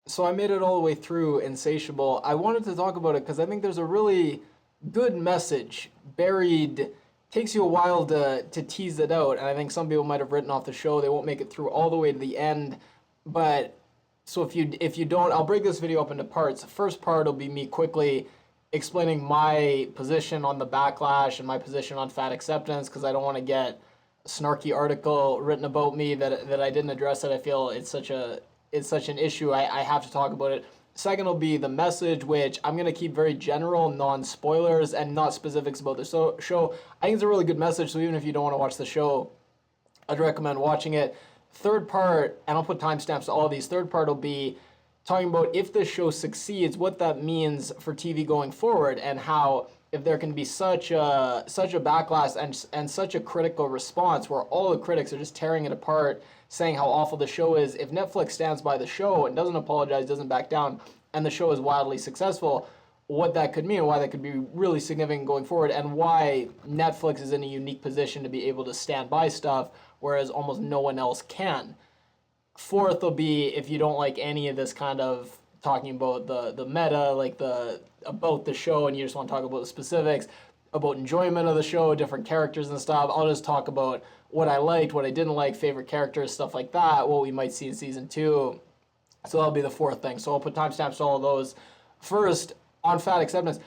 So I made it all the way through Insatiable. I wanted to talk about it because I think there's a really good message buried. Takes you a while to tease it out, and I think some people might have written off the show. They won't make it through all the way to the end. But so if you don't, I'll break this video up into parts. The first part will be me quickly explaining my position on the backlash and my position on fat acceptance because I don't want to get a snarky article written about me that I didn't address it. I feel it's such an issue. I have to talk about it. Second will be the message, which I'm going to keep very general, non-spoilers, and not specifics about the show. I think it's a really good message, so even if you don't want to watch the show, I'd recommend watching it. Third part, and I'll put timestamps to all these, third part will be talking about if this show succeeds, what that means for TV going forward, and how if there can be such a backlash and such a critical response where all the critics are just tearing it apart, saying how awful the show is, if Netflix stands by the show and doesn't apologize, doesn't back down, and the show is wildly successful, what that could mean, why that could be really significant going forward, and why Netflix is in a unique position to be able to stand by stuff, whereas almost no one else can. Fourth will be if you don't like any of this kind of talking about the meta, like the about the show, and you just want to talk about the specifics, about enjoyment of the show, different characters and stuff. I'll just talk about what I liked, what I didn't like, favorite characters, stuff like that, what we might see in season 2. So that'll be the fourth thing. So I'll put timestamps to all of those. First, on fat acceptance,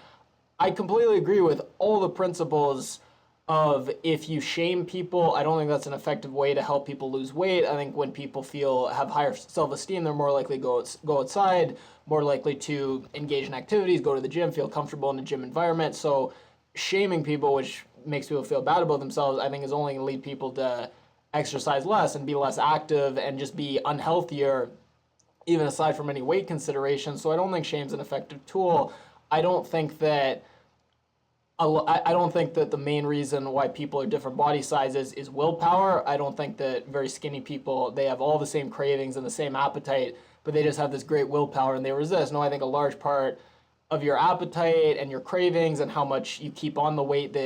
I completely agree with all the principles of if you shame people, I don't think that's an effective way to help people lose weight. I think when people have higher self-esteem, they're more likely to go outside, more likely to engage in activities, go to the gym, feel comfortable in the gym environment. So shaming people, which makes people feel bad about themselves, I think is only going to lead people to exercise less and be less active and just be unhealthier, even aside from any weight considerations. So I don't think shame's an effective tool. I don't think that the main reason why people are different body sizes is willpower. I don't think that very skinny people, they have all the same cravings and the same appetite, but they just have this great willpower and they resist. No, I think a large part of your appetite and your cravings and how much you keep on the weight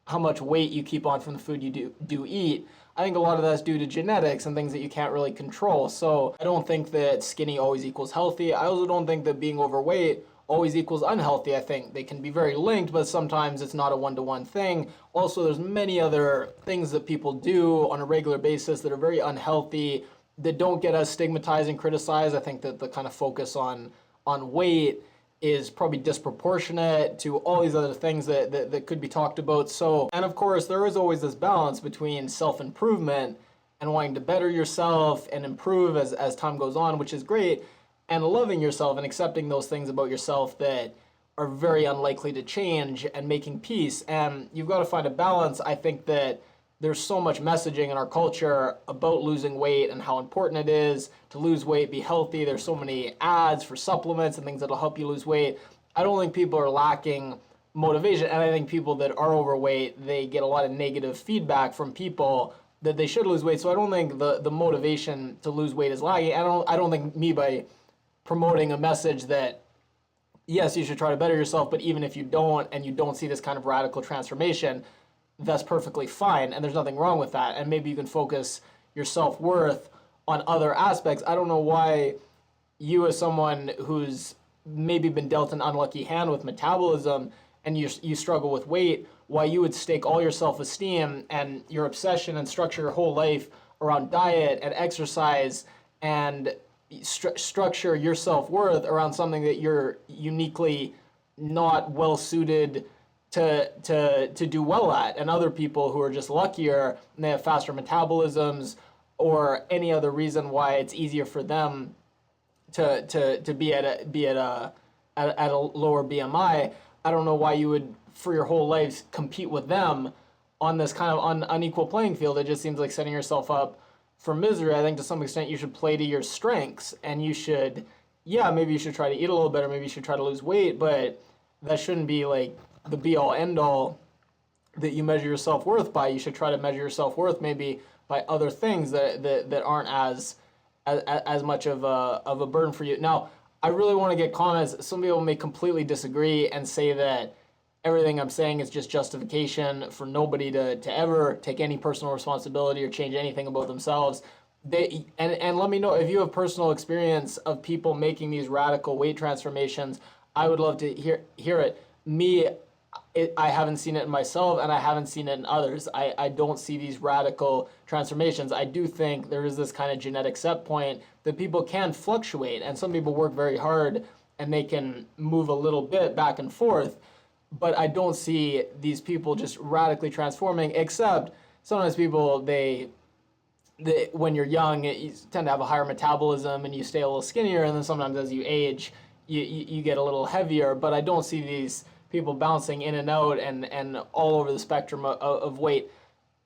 how much weight you keep on from the food you do eat, I think a lot of that's due to genetics and things that you can't really control. So I don't think that skinny always equals healthy. I also don't think that being overweight always equals unhealthy. I think they can be very linked, but sometimes it's not a one-to-one thing. Also, there's many other things that people do on a regular basis that are very unhealthy that don't get as stigmatized and criticized. I think that the kind of focus on weight is probably disproportionate to all these other things that could be talked about. So, and of course, there is always this balance between self-improvement and wanting to better yourself and improve as time goes on, which is great, and loving yourself and accepting those things about yourself that are very unlikely to change and making peace. And you've got to find a balance. I think that there's so much messaging in our culture about losing weight and how important it is to lose weight, be healthy. There's so many ads for supplements and things that'll help you lose weight. I don't think people are lacking motivation, and I think people that are overweight, they get a lot of negative feedback from people that they should lose weight. So I don't think the motivation to lose weight is lacking. I don't think me by promoting a message that yes, you should try to better yourself, but even if you don't and you don't see this kind of radical transformation, that's perfectly fine, and there's nothing wrong with that. And maybe you can focus your self-worth on other aspects. I don't know why you, as someone who's maybe been dealt an unlucky hand with metabolism and you struggle with weight, why you would stake all your self-esteem and your obsession and structure your whole life around diet and exercise and structure your self-worth around something that you're uniquely not well suited to do well at, and other people who are just luckier and they have faster metabolisms or any other reason why it's easier for them to be at a lower BMI. I don't know why you would for your whole life compete with them on this kind of unequal playing field. It just seems like setting yourself up for misery. I think to some extent you should play to your strengths, and you should, maybe you should try to eat a little better, maybe you should try to lose weight, but that shouldn't be like the be-all end-all that you measure your self-worth by. You should try to measure your self-worth maybe by other things that aren't as much of a burden for you. Now, I really want to get comments. Some people may completely disagree and say that everything I'm saying is just justification for nobody to ever take any personal responsibility or change anything about themselves. And let me know if you have personal experience of people making these radical weight transformations. I would love to hear it. I haven't seen it in myself, and I haven't seen it in others. I don't see these radical transformations. I do think there is this kind of genetic set point that people can fluctuate, and some people work very hard and they can move a little bit back and forth. But I don't see these people just radically transforming, except sometimes people, when you're young, you tend to have a higher metabolism and you stay a little skinnier, and then sometimes as you age, you get a little heavier. But I don't see these people bouncing in and out and all over the spectrum of weight.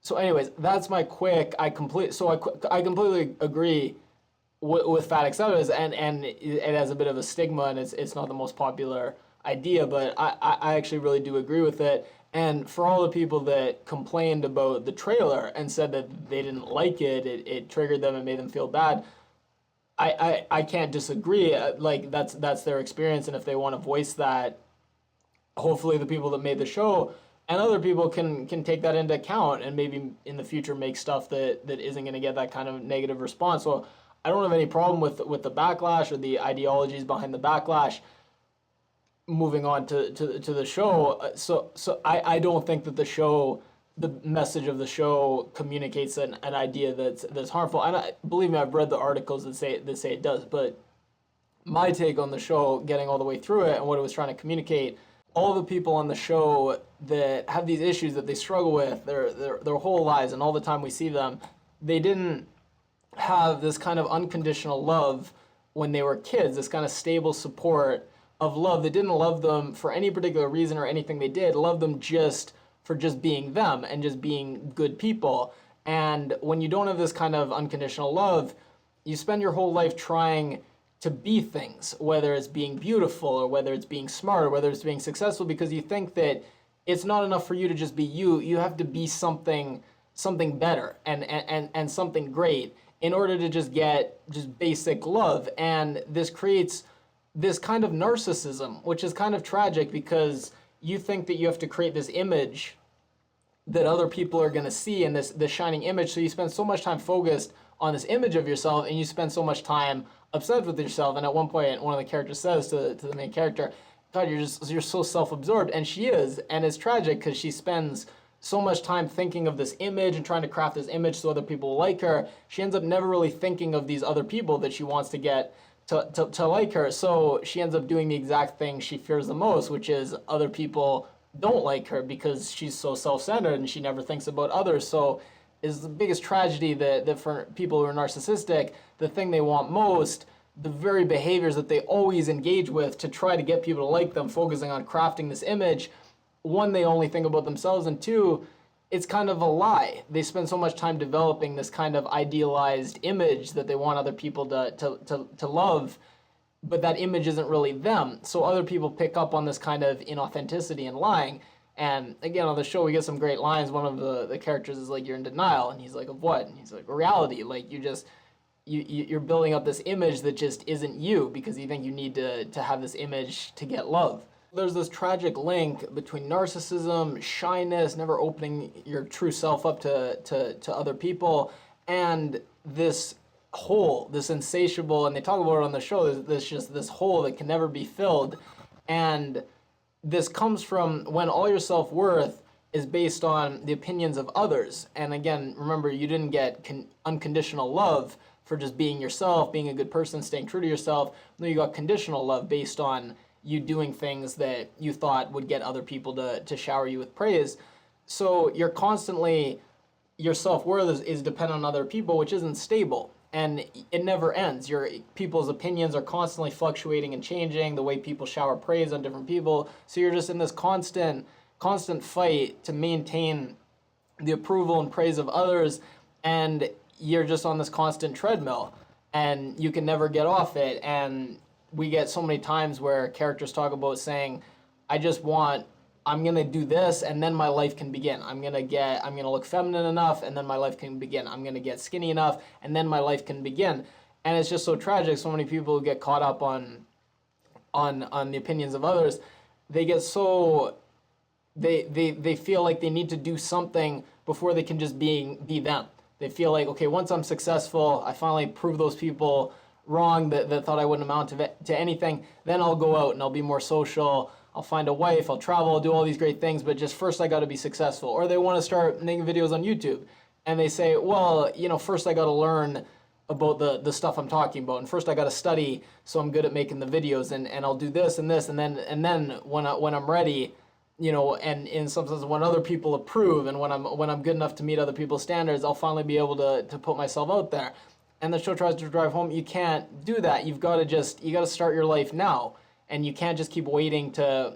So anyways, that's my quick, I completely agree with fat acceptance, and it has a bit of a stigma, and it's not the most popular idea, but I actually really do agree with it. And for all the people that complained about the trailer and said that they didn't like it triggered them and made them feel bad, I can't disagree. Like, that's their experience, and if they want to voice that, hopefully the people that made the show and other people can take that into account and maybe in the future make stuff that isn't going to get that kind of negative response. So I don't have any problem with the backlash or the ideologies behind the backlash. Moving on to the show, so I don't think that the message of the show communicates an idea that's harmful. And believe me, I've read the articles that say it does. But my take on the show, getting all the way through it and what it was trying to communicate, all the people on the show that have these issues that they struggle with their whole lives, and all the time we see them, they didn't have this kind of unconditional love when they were kids, this kind of stable support of love. They didn't love them for any particular reason or anything they did, love them just for just being them and just being good people. And when you don't have this kind of unconditional love, you spend your whole life trying to be things, whether it's being beautiful or whether it's being smart or whether it's being successful, because you think that it's not enough for you to just be you. You have to be something better and something great in order to just get just basic love. And this creates this kind of narcissism, which is kind of tragic, because you think that you have to create this image that other people are going to see, and this shining image. So you spend so much time focused on this image of yourself, and you spend so much time obsessed with yourself. And at one point, one of the characters says to the main character, God, you're so self-absorbed. And she is, and it's tragic because she spends so much time thinking of this image and trying to craft this image so other people will like her. She ends up never really thinking of these other people that she wants to get to like her. So she ends up doing the exact thing she fears the most, which is other people don't like her because she's so self-centered and she never thinks about others. So is the biggest tragedy that for people who are narcissistic, the thing they want most, the very behaviors that they always engage with to try to get people to like them, focusing on crafting this image, one, they only think about themselves, and two, it's kind of a lie. They spend so much time developing this kind of idealized image that they want other people to love, but that image isn't really them. So other people pick up on this kind of inauthenticity and lying. And again, on the show, we get some great lines. One of the characters is like, you're in denial. And he's like, of what? And he's like, reality. Like, you're building up this image that just isn't you because you think you need to have this image to get love. There's this tragic link between narcissism, shyness, never opening your true self up to other people, and this hole, this insatiable, and they talk about it on the show, there's just this hole that can never be filled. And this comes from when all your self-worth is based on the opinions of others. And again, remember, you didn't get unconditional love for just being yourself, being a good person, staying true to yourself. No, you got conditional love based on you doing things that you thought would get other people to shower you with praise. So you're constantly, your self-worth is dependent on other people, which isn't stable. And it never ends. Your people's opinions are constantly fluctuating and changing, the way people shower praise on different people. So you're just in this constant fight to maintain the approval and praise of others, and you're just on this constant treadmill, and you can never get off it. And we get so many times where characters talk about saying, I'm going to do this and then my life can begin. I'm going to look feminine enough and then my life can begin. I'm going to get skinny enough and then my life can begin. And it's just so tragic. So many people who get caught up on the opinions of others, they get so, they feel like they need to do something before they can just be them. They feel like, okay, once I'm successful, I finally prove those people wrong that thought I wouldn't amount to anything, then I'll go out and I'll be more social, I'll find a wife, I'll travel, I'll do all these great things, but just first I got to be successful. Or they want to start making videos on YouTube, and they say, well, first I got to learn about the stuff I'm talking about, and first I got to study so I'm good at making the videos, and I'll do this and this, and then when I'm ready, and in some sense when other people approve and when I'm good enough to meet other people's standards, I'll finally be able to put myself out there. And the show tries to drive home, you can't do that. You got to start your life now, and you can't just keep waiting to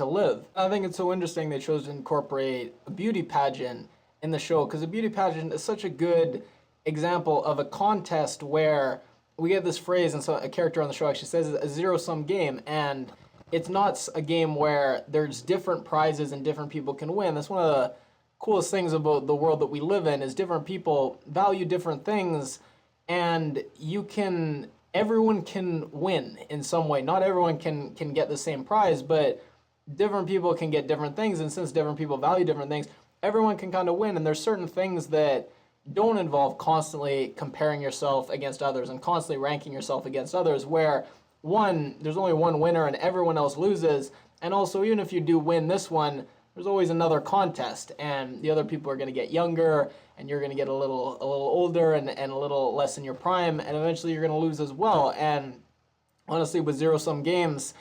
live. I think it's so interesting they chose to incorporate a beauty pageant in the show, because a beauty pageant is such a good example of a contest where we get this phrase, and so a character on the show actually says it's a zero-sum game, and it's not a game where there's different prizes and different people can win. That's one of the coolest things about the world that we live in, is different people value different things, and everyone can win in some way. Not everyone can get the same prize, but different people can get different things, and since different people value different things, everyone can kind of win. And there's certain things that don't involve constantly comparing yourself against others and constantly ranking yourself against others, where there's only one winner and everyone else loses. And also, even if you do win this one, there's always another contest, and the other people are going to get younger, and you're going to get a little older and a little less in your prime, and eventually you're going to lose as well. And honestly, with zero-sum games,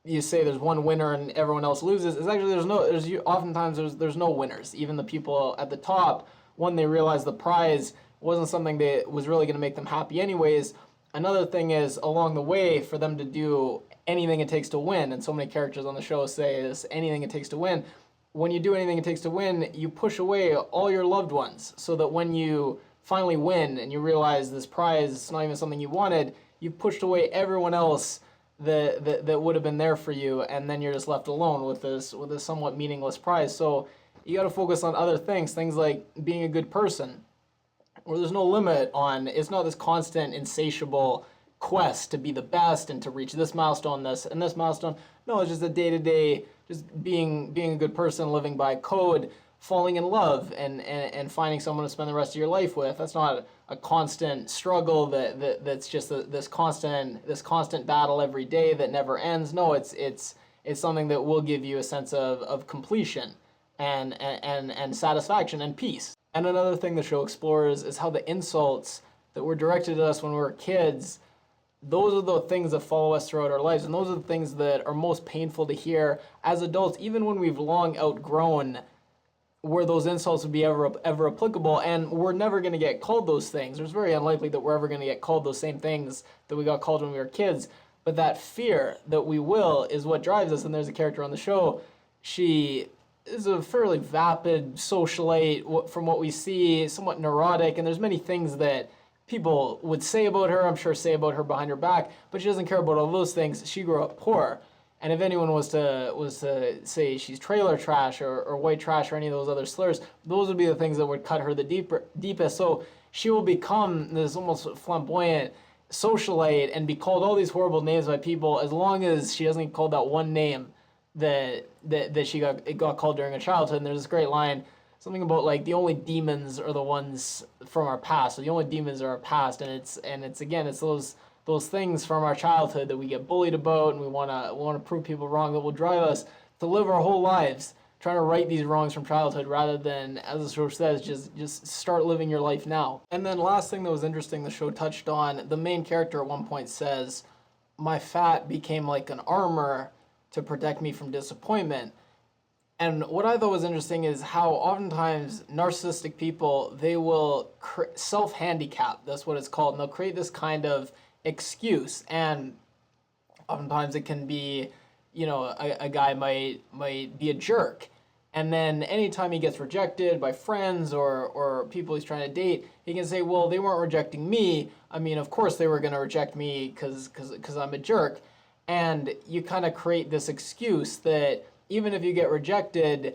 you say there's one winner and everyone else loses. It's actually oftentimes there's no winners. Even the people at the top, when they realize the prize wasn't something that was really going to make them happy anyways. Another thing is, along the way, for them to do anything it takes to win, and so many characters on the show say this, anything it takes to win. When you do anything it takes to win, you push away all your loved ones, so that when you finally win and you realize this prize is not even something you wanted, you've pushed away everyone else that would have been there for you, and then you're just left alone with this somewhat meaningless prize. So you got to focus on other things like being a good person, where there's no limit on. It's not this constant insatiable quest to be the best and to reach this milestone, this and this milestone. No, it's just a day-to-day, just being a good person, living by code, falling in love, and finding someone to spend the rest of your life with. That's not a constant struggle that's just this constant battle every day that never ends. No, it's something that will give you a sense of completion and satisfaction and peace. And another thing the show explores is how the insults that were directed at us when we were kids, those are the things that follow us throughout our lives, and those are the things that are most painful to hear as adults, even when we've long outgrown where those insults would be ever applicable, and we're never going to get called those things. It's very unlikely that we're ever going to get called those same things that we got called when we were kids, but that fear that we will is what drives us. And there's a character on the show, she is a fairly vapid socialite from what we see, somewhat neurotic, and there's many things that people would say about her, I'm sure say about her behind her back, but she doesn't care about all those things. She grew up poor, and if anyone was to say she's trailer trash or white trash or any of those other slurs, those would be the things that would cut her the deepest. So she will become this almost flamboyant socialite and be called all these horrible names by people, as long as she doesn't get called that one name that she got called during her childhood. And there's this great line, something about like the only demons are the ones from our past. So the only demons are our past, and it's again, it's those things from our childhood that we get bullied about, and we wanna prove people wrong, that will drive us to live our whole lives trying to right these wrongs from childhood, rather than, as the show says, just start living your life now. And then last thing that was interesting, the show touched on, the main character at one point says, "My fat became like an armor to protect me from disappointment." And what I thought was interesting is how oftentimes narcissistic people, they will self-handicap, that's what it's called, and they'll create this kind of excuse. And oftentimes it can be, a guy might be a jerk, and then anytime he gets rejected by friends or people he's trying to date, he can say, well, they weren't rejecting me. I mean, of course they were going to reject me because I'm a jerk. And you kind of create this excuse that even if you get rejected,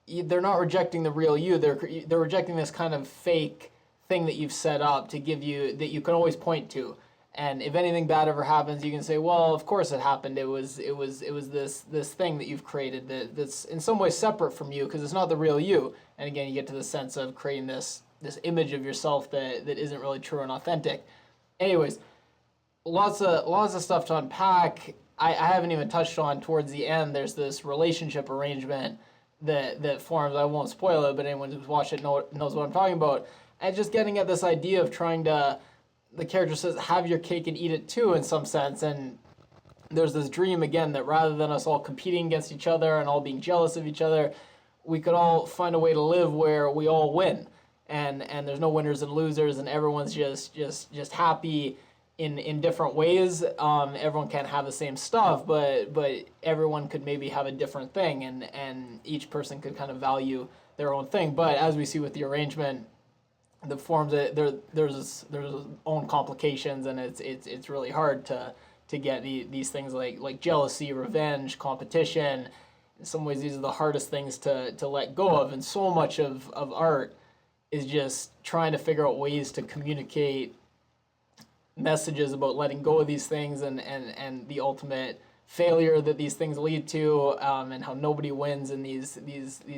they're not rejecting the real you. They're rejecting this kind of fake thing that you've set up to give you, that you can always point to. And if anything bad ever happens, you can say, well, of course it happened. It was this thing that you've created that's in some way separate from you because it's not the real you. And again, you get to the sense of creating this image of yourself that isn't really true and authentic. Anyways, lots of stuff to unpack. I haven't even touched on towards the end. There's this relationship arrangement that forms. I won't spoil it, but anyone who's watched it knows what I'm talking about. And just getting at this idea of trying to, the character says, have your cake and eat it too in some sense. And there's this dream again that rather than us all competing against each other and all being jealous of each other, we could all find a way to live where we all win. And there's no winners and losers, and everyone's just happy in different ways. Everyone can't have the same stuff, but everyone could maybe have a different thing, and each person could kind of value their own thing. But as we see with the arrangement, the forms there's own complications, and it's really hard to get these things like jealousy, revenge, competition. In some ways, these are the hardest things to let go of, and so much of art is just trying to figure out ways to communicate messages about letting go of these things and the ultimate failure that these things lead to, and how nobody wins in these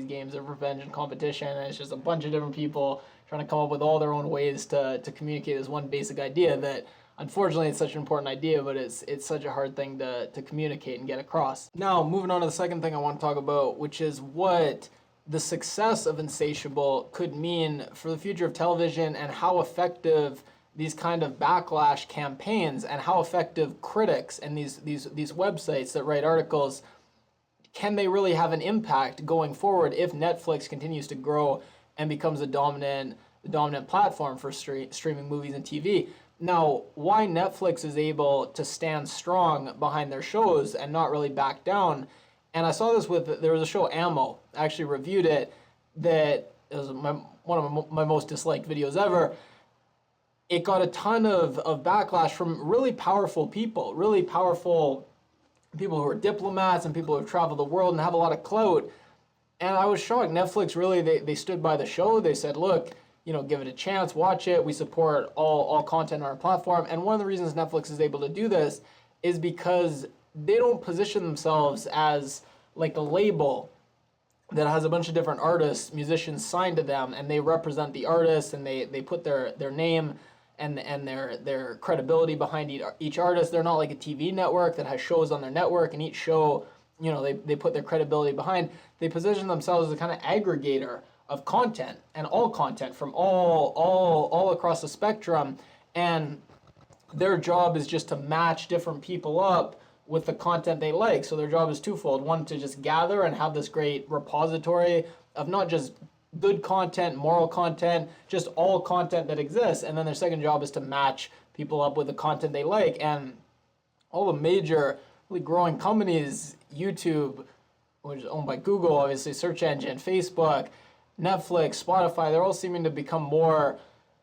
games of revenge and competition. And it's just a bunch of different people trying to come up with all their own ways to communicate this one basic idea that, unfortunately, it's such an important idea, but it's such a hard thing to communicate and get across. Now, moving on to the second thing I want to talk about, which is what the success of Insatiable could mean for the future of television, and how effective these kind of backlash campaigns and how effective critics and these websites that write articles, can they really have an impact going forward if Netflix continues to grow and becomes the dominant platform for streaming movies and TV. Now, why Netflix is able to stand strong behind their shows and not really back down, and I saw this there was a show, Ammo, I actually reviewed it, that it was one of my most disliked videos ever. It got a ton of backlash from really powerful people who are diplomats and people who have traveled the world and have a lot of clout. And I was shocked. Netflix really, they stood by the show. They said, look, give it a chance, watch it. We support all content on our platform. And one of the reasons Netflix is able to do this is because they don't position themselves as like a label that has a bunch of different artists, musicians signed to them, and they represent the artists, and they put their name and their credibility behind each artist. They're not like a TV network that has shows on their network, and each show, they put their credibility behind. They position themselves as a kind of aggregator of content, and all content from all across the spectrum, and their job is just to match different people up with the content they like. So their job is twofold. One, to just gather and have this great repository of not just good content, moral content, just all content that exists. And then their second job is to match people up with the content they like. And all the major, really growing companies, YouTube, which is owned by Google, obviously, search engine, Facebook, Netflix, Spotify, they're all seeming to become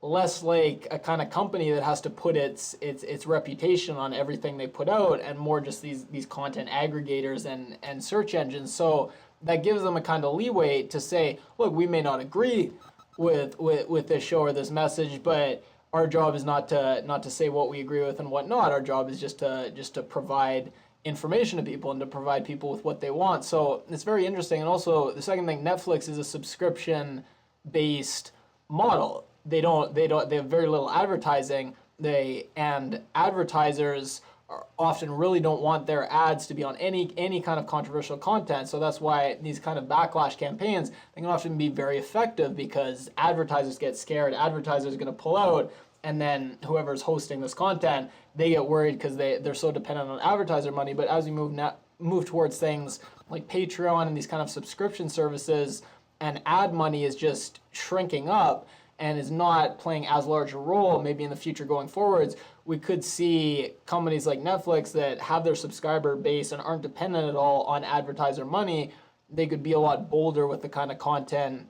less like a kind of company that has to put its reputation on everything they put out, and more just these content aggregators and search engines. So that gives them a kind of leeway to say, look, we may not agree with this show or this message, but our job is not to say what we agree with and what not. Our job is just to provide information to people and to provide people with what they want. So it's very interesting. And also, the second thing, Netflix is a subscription based model. They have very little advertising. And advertisers often really don't want their ads to be on any kind of controversial content. So that's why these kind of backlash campaigns, they can often be very effective, because advertisers get scared. Advertisers are going to pull out, and then whoever's hosting this content, they get worried because they're so dependent on advertiser money. But as we move towards things like Patreon and these kind of subscription services, and ad money is just shrinking up and is not playing as large a role maybe in the future going forwards, we could see companies like Netflix that have their subscriber base and aren't dependent at all on advertiser money. They could be a lot bolder with the kind of content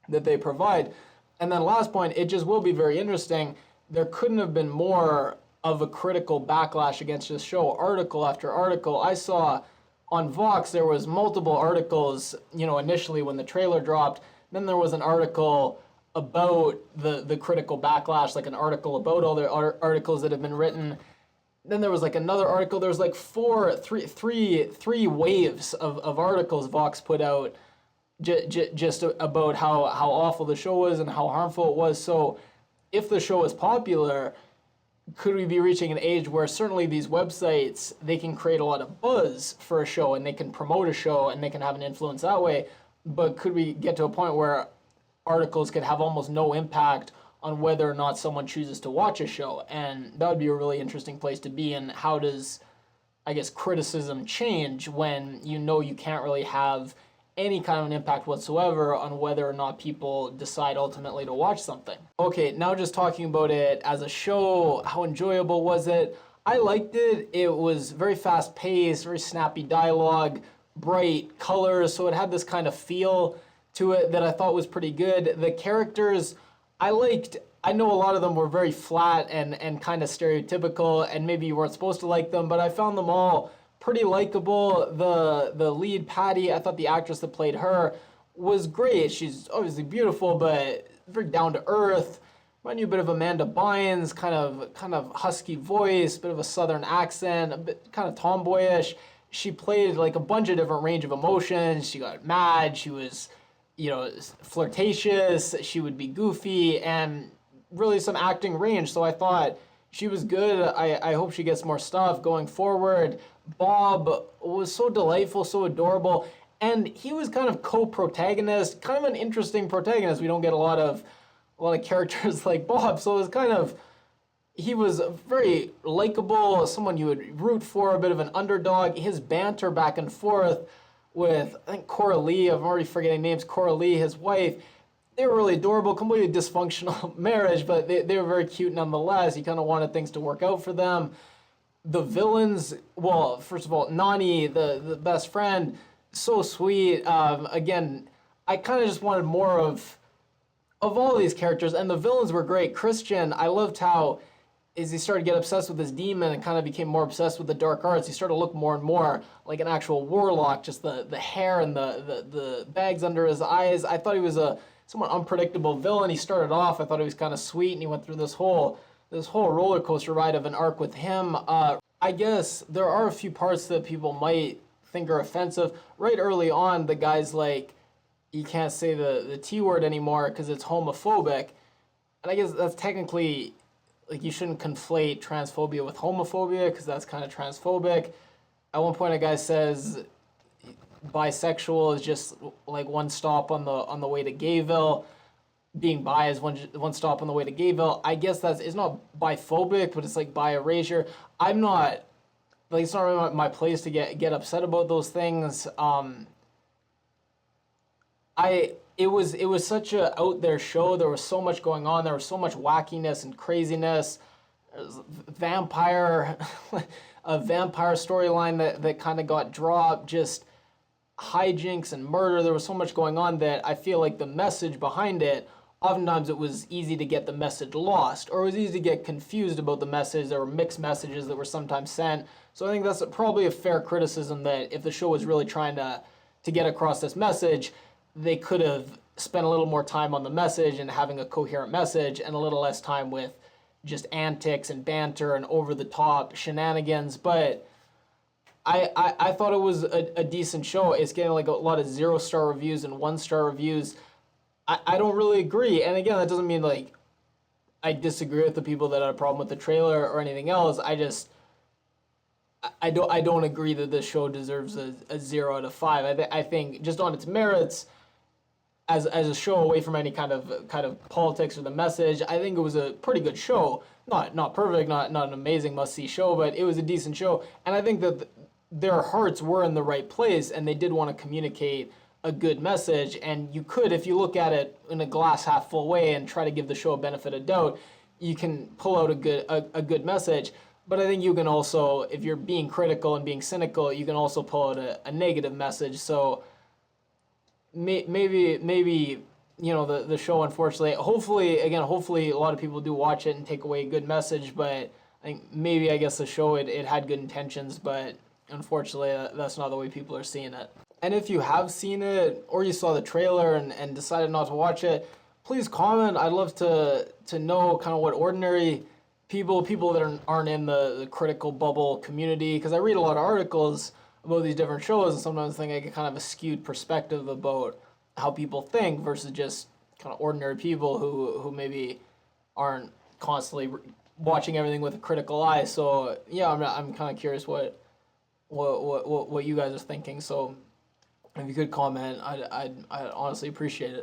that they provide. And then last point, it just will be very interesting. There couldn't have been more of a critical backlash against this show, article after article. I saw on Vox, there was multiple articles, initially when the trailer dropped. Then there was an article about the critical backlash, like an article about all the articles that have been written. Then there was like another article. There was like three waves of articles Vox put out just about how awful the show was and how harmful it was. So if the show is popular, could we be reaching an age where certainly these websites, they can create a lot of buzz for a show and they can promote a show and they can have an influence that way, but could we get to a point where articles could have almost no impact on whether or not someone chooses to watch a show? And that would be a really interesting place to be. And how does, I guess, criticism change when you know you can't really have any kind of an impact whatsoever on whether or not people decide ultimately to watch something? Okay, now just talking about it as a show, how enjoyable was it? I liked it. It was very fast paced, very snappy dialogue, bright colors, so it had this kind of feel to it that I thought was pretty good. The characters I liked. I know a lot of them were very flat and kind of stereotypical, and maybe you weren't supposed to like them, but I found them all pretty likable. The lead, Patty, I thought the actress that played her was great. She's obviously beautiful, but very down to earth. Reminded you a bit of Amanda Bynes, kind of husky voice, bit of a southern accent, a bit kind of tomboyish. She played like a bunch of different range of emotions. She got mad. She was, flirtatious. She would be goofy, and really some acting range. So I thought she was good. I hope she gets more stuff going forward. Bob was so delightful, so adorable, and he was kind of co-protagonist, kind of an interesting protagonist. We don't get a lot of characters like Bob, so it was he was very likable, someone you would root for, a bit of an underdog. His banter back and forth with, I think, Coralee, I'm already forgetting names, Coralee, his wife, they were really adorable, completely dysfunctional marriage, but they were very cute nonetheless. You kind of wanted things to work out for them. The villains, well, first of all, Nonnie, the best friend, so sweet. Again, I kind of just wanted more of all these characters, and the villains were great. Christian, I loved how as he started to get obsessed with this demon and kind of became more obsessed with the dark arts, he started to look more and more like an actual warlock, just the hair and the bags under his eyes. I thought he was a somewhat unpredictable villain. He started off, I thought he was kind of sweet, and he went through this whole roller coaster ride of an arc with him. I guess there are a few parts that people might think are offensive. Right early on, the guy's like, you can't say the T word anymore because it's homophobic. And I guess that's technically, like, you shouldn't conflate transphobia with homophobia because that's kind of transphobic. At one point, a guy says bisexual is just like one stop on the way to Gayville. Being bi is one stop on the way to Gayville. I guess it's not biphobic, but it's like bi erasure. I'm not, like, it's not really my place to get upset about those things. It was such a out there show. There was so much going on. There was so much wackiness and craziness. There's a vampire storyline that kind of got dropped. Just hijinks and murder. There was so much going on that I feel like the message behind it, oftentimes it was easy to get the message lost, or it was easy to get confused about the message. There were mixed messages that were sometimes sent. So I think that's probably a fair criticism, that if the show was really trying to get across this message, they could have spent a little more time on the message and having a coherent message, and a little less time with just antics and banter and over-the-top shenanigans. But I thought it was a decent show. It's getting like a lot of 0-star reviews and 1-star reviews. I don't really agree. And again, that doesn't mean like I disagree with the people that had a problem with the trailer or anything else. I don't agree that this show deserves a 0 out of 5. I think just on its merits, as a show, away from any kind of politics or the message, I think it was a pretty good show. Not perfect, not an amazing must-see show, but it was a decent show. And I think that their hearts were in the right place, and they did want to communicate a good message. And you could, if you look at it in a glass half full way and try to give the show a benefit of doubt, you can pull out a good message. But I think you can also, if you're being critical and being cynical, you can also pull out a negative message. So maybe the show, unfortunately, hopefully a lot of people do watch it and take away a good message. But I think I guess the show, it had good intentions, but unfortunately that's not the way people are seeing it. And if you have seen it, or you saw the trailer and decided not to watch it, please comment. I'd love to know kind of what ordinary people that aren't in the critical bubble community, because I read a lot of articles about these different shows, and sometimes I think I get kind of a skewed perspective about how people think versus just kind of ordinary people who maybe aren't constantly watching everything with a critical eye. So yeah, I'm kind of curious what you guys are thinking. So if you could comment, I'd honestly appreciate it.